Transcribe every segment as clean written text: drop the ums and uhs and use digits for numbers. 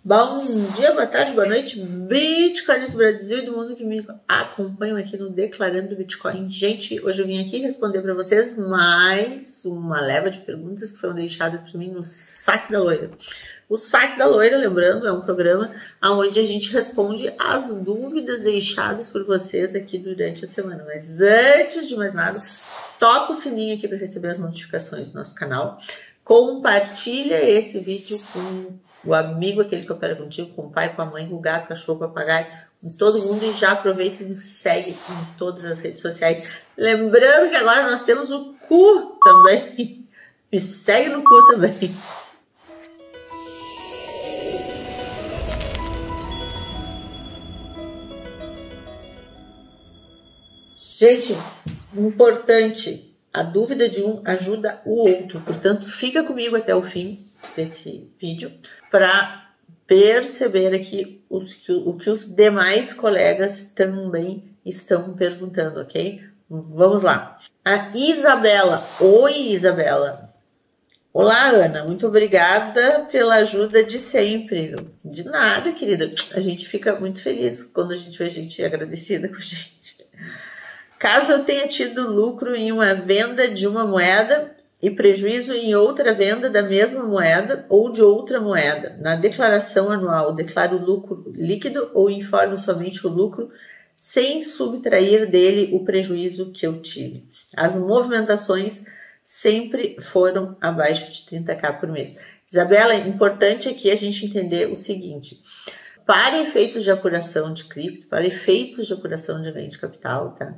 Bom dia, boa tarde, boa noite, Bitcoiners do Brasil e do mundo que me acompanham aqui no Declarando Bitcoin. Gente, hoje eu vim aqui responder para vocês mais uma leva de perguntas que foram deixadas para mim no Saque da Loira. O Saque da Loira, lembrando, é um programa onde a gente responde as dúvidas deixadas por vocês aqui durante a semana. Mas antes de mais nada, toca o sininho aqui para receber as notificações do nosso canal. Compartilha esse vídeo com o amigo, aquele que opera contigo, com o pai, com a mãe, com o gato, cachorro, papagaio, com todo mundo, e já aproveita e me segue em todas as redes sociais. Lembrando que agora nós temos o cu também. Me segue no cu também. Gente, importante, a dúvida de um ajuda o outro, portanto, fica comigo até o fim desse vídeo para perceber aqui o que os demais colegas também estão perguntando, ok? Vamos lá. A Isabela. Oi, Isabela. Olá, Ana. Muito obrigada pela ajuda de sempre. De nada, querida. A gente fica muito feliz quando a gente vê gente agradecida com a gente. Caso eu tenha tido lucro em uma venda de uma moeda e prejuízo em outra venda da mesma moeda ou de outra moeda, na declaração anual, declaro o lucro líquido ou informo somente o lucro sem subtrair dele o prejuízo que eu tive. As movimentações sempre foram abaixo de 30k por mês. Isabela, é importante aqui a gente entender o seguinte: para efeitos de apuração de cripto, para efeitos de apuração de ganho de capital, tá?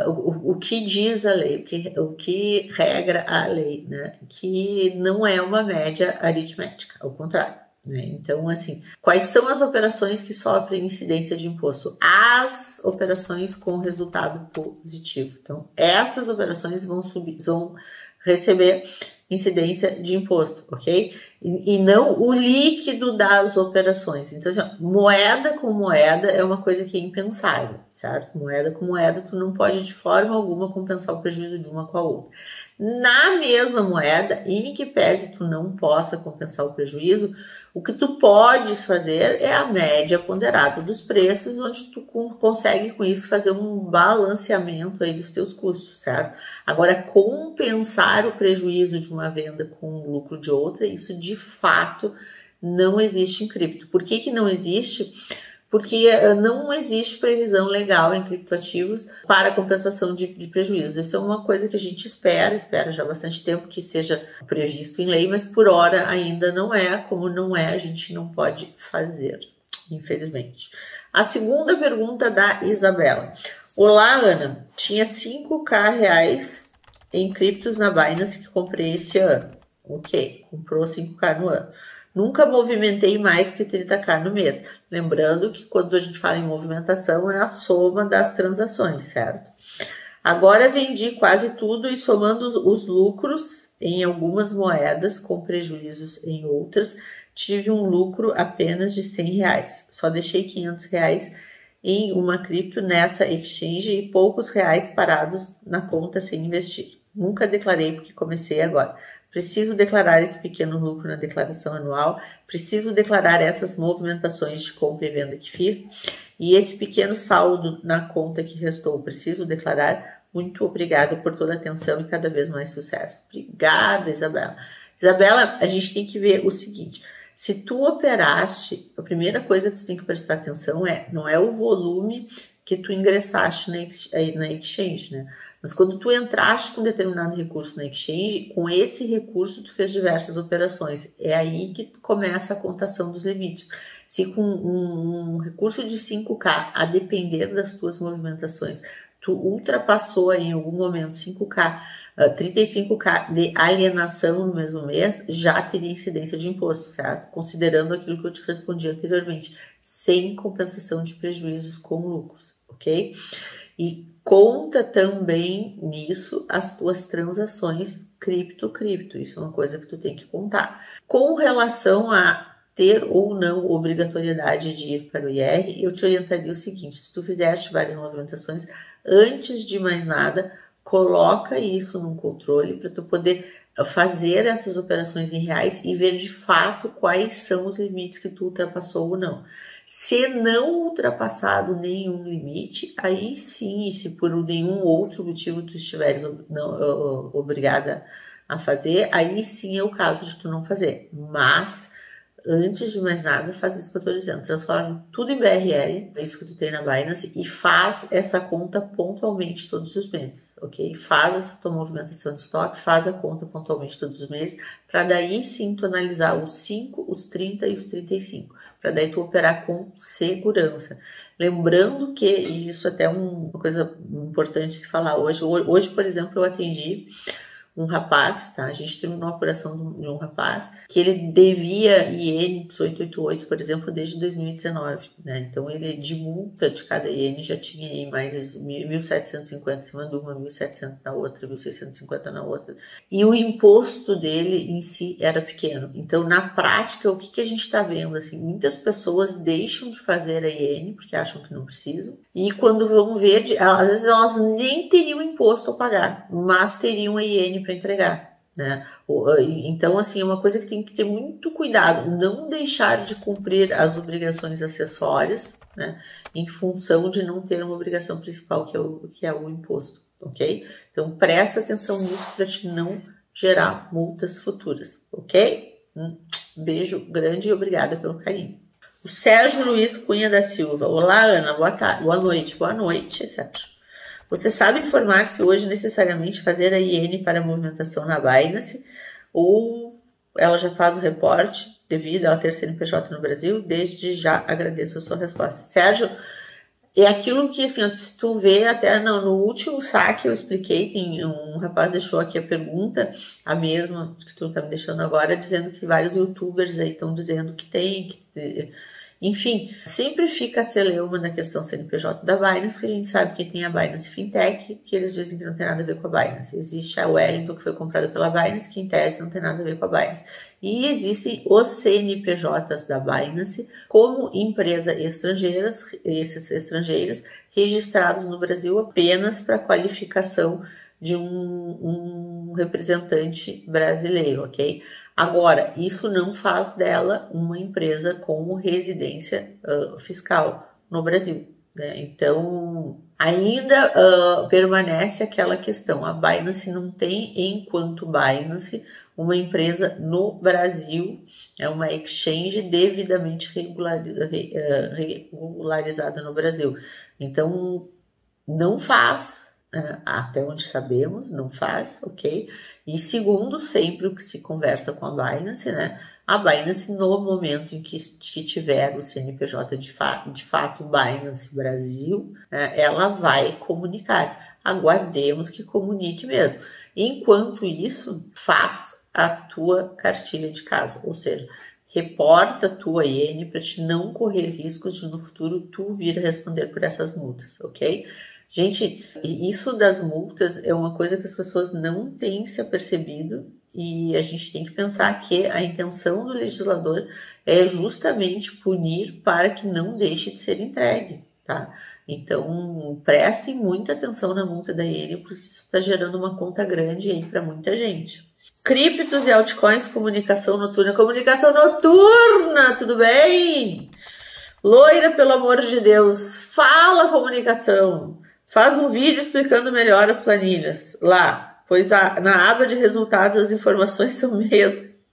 O que diz a lei, o que regra a lei, né? Que não é uma média aritmética, ao contrário. Né? Então, assim, quais são as operações que sofrem incidência de imposto? As operações com resultado positivo. Então, essas operações vão receber incidência de imposto, ok? E não o líquido das operações. Então, assim, moeda com moeda é uma coisa que é impensável, certo? Moeda com moeda, tu não pode de forma alguma compensar o prejuízo de uma com a outra. Na mesma moeda, em que pese tu não possa compensar o prejuízo, o que tu podes fazer é a média ponderada dos preços, onde tu consegue com isso fazer um balanceamento aí dos teus custos, certo? Agora, compensar o prejuízo de uma venda com o lucro de outra, isso de fato não existe em cripto. Por que não existe? Porque não existe previsão legal em criptoativos para compensação de prejuízos. Isso é uma coisa que a gente espera já há bastante tempo que seja previsto em lei, mas por hora ainda não é. Como não é, a gente não pode fazer, infelizmente. A segunda pergunta da Isabela. Olá, Ana. Tinha 5k reais em criptos na Binance que comprei esse ano. Ok, comprou 5k no ano. Nunca movimentei mais que 30k no mês. Lembrando que quando a gente fala em movimentação é a soma das transações, certo? Agora vendi quase tudo e somando os lucros em algumas moedas com prejuízos em outras, tive um lucro apenas de 100 reais. Só deixei 500 reais em uma cripto nessa exchange e poucos reais parados na conta sem investir. Nunca declarei porque comecei agora. Preciso declarar esse pequeno lucro na declaração anual, preciso declarar essas movimentações de compra e venda que fiz e esse pequeno saldo na conta que restou, preciso declarar. Muito obrigada por toda a atenção e cada vez mais sucesso. Obrigada, Isabela. Isabela, a gente tem que ver o seguinte: se tu operaste, a primeira coisa que tu tem que prestar atenção não é o volume que tu ingressaste na exchange, né? Mas quando tu entraste com determinado recurso na exchange, com esse recurso tu fez diversas operações. É aí que começa a contação dos limites. Se com um recurso de 5k, a depender das tuas movimentações, tu ultrapassou aí em algum momento 5k, 35k de alienação no mesmo mês, já teria incidência de imposto, certo? Considerando aquilo que eu te respondi anteriormente, sem compensação de prejuízos com lucros, ok? E conta também nisso as tuas transações cripto. Isso é uma coisa que tu tem que contar. Com relação a ter ou não obrigatoriedade de ir para o IR, eu te orientaria o seguinte: se tu fizeste várias movimentações, antes de mais nada, coloca isso num controle para tu poder fazer essas operações em reais e ver de fato quais são os limites que tu ultrapassou ou não. Se não ultrapassado nenhum limite, aí sim, e se por nenhum outro motivo tu estiveres obrigada a fazer, aí sim é o caso de tu não fazer. Mas, antes de mais nada, faz isso que eu estou dizendo. Transforma tudo em BRL, é isso que tu tem na Binance, e faz essa conta pontualmente todos os meses, ok? Faz essa tua movimentação de estoque, faz a conta pontualmente todos os meses, para daí sim tu analisar os 5, os 30 e os 35, para daí tu operar com segurança. Lembrando que, e isso até é uma coisa importante se falar hoje, por exemplo, eu atendi um rapaz, tá? A gente terminou a apuração de um rapaz que ele devia IN 1888, por exemplo, desde 2019, né? Então ele de multa de cada IN já tinha aí mais 1.750 em cima de uma, 1.700 na outra, 1.650 na outra. E o imposto dele em si era pequeno. Então, na prática, o que a gente está vendo? Assim, muitas pessoas deixam de fazer a IN porque acham que não precisam. E quando vão ver, às vezes elas nem teriam imposto a pagar, mas teriam a IN para entregar, né? Então, assim, é uma coisa que tem que ter muito cuidado, não deixar de cumprir as obrigações acessórias, né? Em função de não ter uma obrigação principal, que é o imposto, ok? Então, presta atenção nisso para te não gerar multas futuras, ok? Beijo grande e obrigada pelo carinho. O Sérgio Luiz Cunha da Silva. Olá, Ana. Boa tarde. Boa noite. Boa noite, Sérgio. Você sabe informar se hoje necessariamente fazer a IN para a movimentação na Binance ou ela já faz o reporte devido a ela ter CNPJ no Brasil? Desde já agradeço a sua resposta. Sérgio, é aquilo que, assim, se tu vê até no último saque eu expliquei, tem um rapaz deixou aqui a pergunta, a mesma que tu tá me deixando agora, dizendo que vários youtubers aí estão dizendo que tem, enfim, sempre fica a celeuma na questão CNPJ da Binance, porque a gente sabe que tem a Binance Fintech, que eles dizem que não tem nada a ver com a Binance. Existe a Wellington, que foi comprada pela Binance, que em tese não tem nada a ver com a Binance. E existem os CNPJs da Binance como empresas estrangeiras registrados no Brasil apenas para qualificação de um representante brasileiro, ok? Agora, isso não faz dela uma empresa com residência fiscal no Brasil, né? Então, ainda permanece aquela questão. A Binance não tem, enquanto Binance, uma empresa no Brasil, é uma exchange devidamente regularizada no Brasil. Então, não faz, até onde sabemos, não faz, ok? E segundo, sempre o que se conversa com a Binance, né? A Binance, no momento em que tiver o CNPJ de fato Binance Brasil, né, ela vai comunicar. Aguardemos que comunique mesmo. Enquanto isso, faz a tua cartilha de casa, ou seja, reporta a tua IN para te não correr riscos de no futuro tu vir a responder por essas multas, ok? Gente, isso das multas é uma coisa que as pessoas não têm se apercebido e a gente tem que pensar que a intenção do legislador é justamente punir para que não deixe de ser entregue, tá? Então, prestem muita atenção na multa da IN, porque isso está gerando uma conta grande aí para muita gente. Criptos e altcoins, comunicação noturna. Comunicação noturna, tudo bem? Loira, pelo amor de Deus, fala comunicação. Faz um vídeo explicando melhor as planilhas lá, pois na aba de resultados as informações são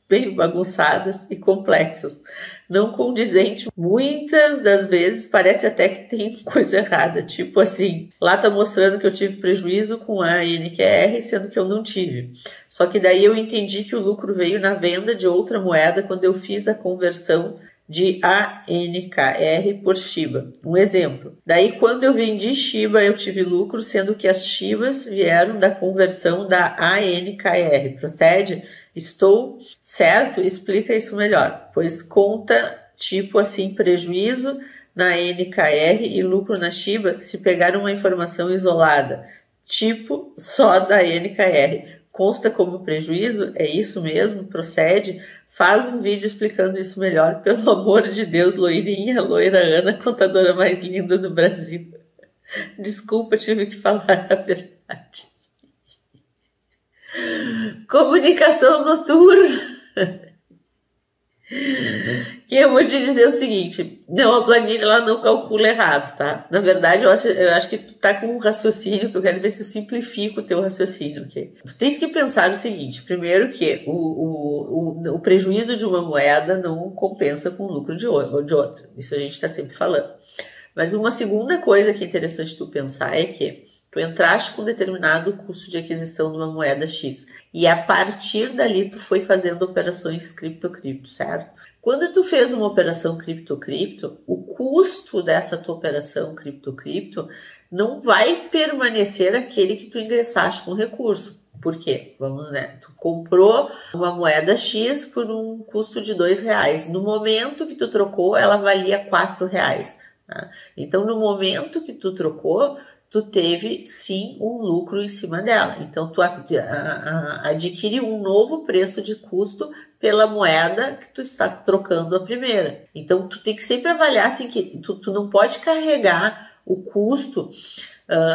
bem bagunçadas e complexas. Não condizente, muitas das vezes parece até que tem coisa errada, tipo assim, lá tá mostrando que eu tive prejuízo com a NQR, sendo que eu não tive. Só que daí eu entendi que o lucro veio na venda de outra moeda quando eu fiz a conversão de ANKR por Shiba. Um exemplo. Daí, quando eu vendi Shiba, eu tive lucro, sendo que as Shibas vieram da conversão da ANKR. Procede? Estou certo? Explica isso melhor. Pois conta, tipo assim, prejuízo na NKR e lucro na Shiba se pegar uma informação isolada, tipo só da NKR. Consta como prejuízo? É isso mesmo? Procede? Faz um vídeo explicando isso melhor, pelo amor de Deus, loirinha, loira Ana, contadora mais linda do Brasil. Desculpa, tive que falar a verdade. Comunicação noturna. Que eu vou te dizer o seguinte, não, a planilha ela não calcula errado, tá? Na verdade, eu acho que tu tá com um raciocínio que eu quero ver se eu simplifico o teu raciocínio, ok? Tu tens que pensar o seguinte, primeiro que o prejuízo de uma moeda não compensa com o lucro de outra, isso a gente tá sempre falando. Mas uma segunda coisa que é interessante tu pensar é que tu entraste com um determinado custo de aquisição de uma moeda X e a partir dali tu foi fazendo operações cripto, certo? Quando tu fez uma operação cripto, o custo dessa tua operação cripto não vai permanecer aquele que tu ingressaste com recurso. Por quê? Vamos, né? Tu comprou uma moeda X por um custo de R$2. No momento que tu trocou, ela valia R$4. Tá? Então, no momento que tu trocou, tu teve sim um lucro em cima dela. Então, tu adquire um novo preço de custo pela moeda que tu está trocando a primeira. Então, tu tem que sempre avaliar assim que tu não pode carregar o custo,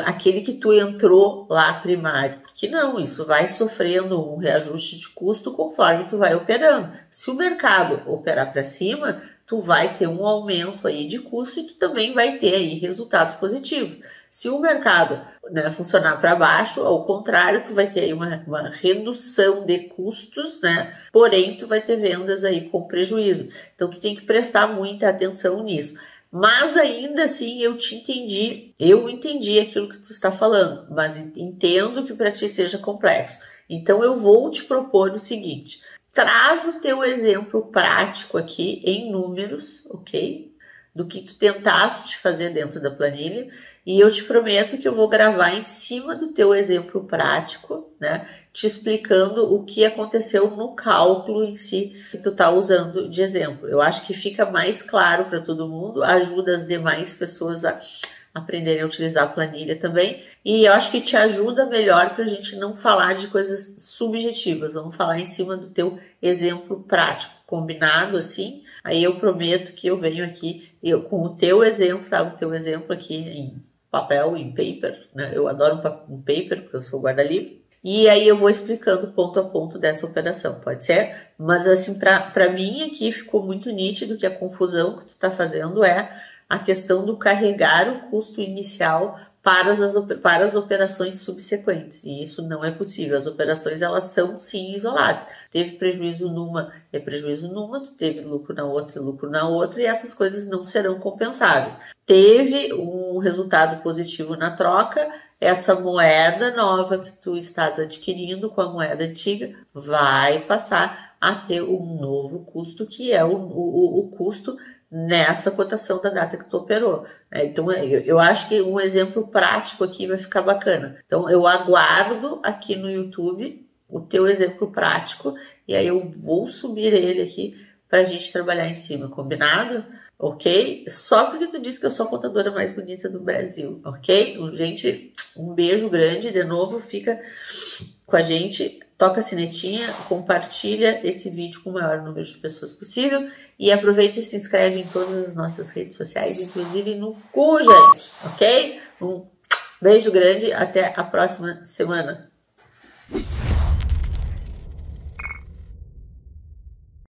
aquele que tu entrou lá primário. Porque não, isso vai sofrendo um reajuste de custo conforme tu vai operando. Se o mercado operar para cima, tu vai ter um aumento aí de custo e tu também vai ter aí resultados positivos. Se o mercado, né, funcionar para baixo, ao contrário, tu vai ter aí uma redução de custos, né? Porém, tu vai ter vendas aí com prejuízo. Então, tu tem que prestar muita atenção nisso. Mas ainda assim, eu entendi aquilo que tu está falando, mas entendo que para ti seja complexo. Então, eu vou te propor o seguinte, traz o teu exemplo prático aqui em números, ok? Do que tu tentaste fazer dentro da planilha. E eu te prometo que eu vou gravar em cima do teu exemplo prático, né? Te explicando o que aconteceu no cálculo em si que tu tá usando de exemplo. Eu acho que fica mais claro para todo mundo, ajuda as demais pessoas a aprenderem a utilizar a planilha também. E eu acho que te ajuda melhor para a gente não falar de coisas subjetivas. Vamos falar em cima do teu exemplo prático, combinado assim? Aí eu prometo que eu venho aqui com o teu exemplo, tá? O teu exemplo aqui em papel, em paper, né? Eu adoro um paper, porque eu sou guarda-livre. E aí eu vou explicando ponto a ponto dessa operação, pode ser? Mas assim, para mim aqui ficou muito nítido que a confusão que tu tá fazendo é a questão do carregar o custo inicial para as operações subsequentes. E isso não é possível. As operações, elas são sim isoladas. Teve prejuízo numa, é prejuízo numa, tu teve lucro na outra, e essas coisas não serão compensáveis. Teve um resultado positivo na troca, essa moeda nova que tu estás adquirindo com a moeda antiga vai passar a ter um novo custo, que é o custo nessa cotação da data que tu operou. Então, eu acho que um exemplo prático aqui vai ficar bacana. Então, eu aguardo aqui no YouTube o teu exemplo prático e aí eu vou subir ele aqui para a gente trabalhar em cima, combinado? Ok? Só porque tu disse que eu sou a contadora mais bonita do Brasil, ok? Gente, um beijo grande, de novo, fica com a gente, toca a sinetinha, compartilha esse vídeo com o maior número de pessoas possível e aproveita e se inscreve em todas as nossas redes sociais, inclusive no Cu, gente, ok? Um beijo grande, até a próxima semana.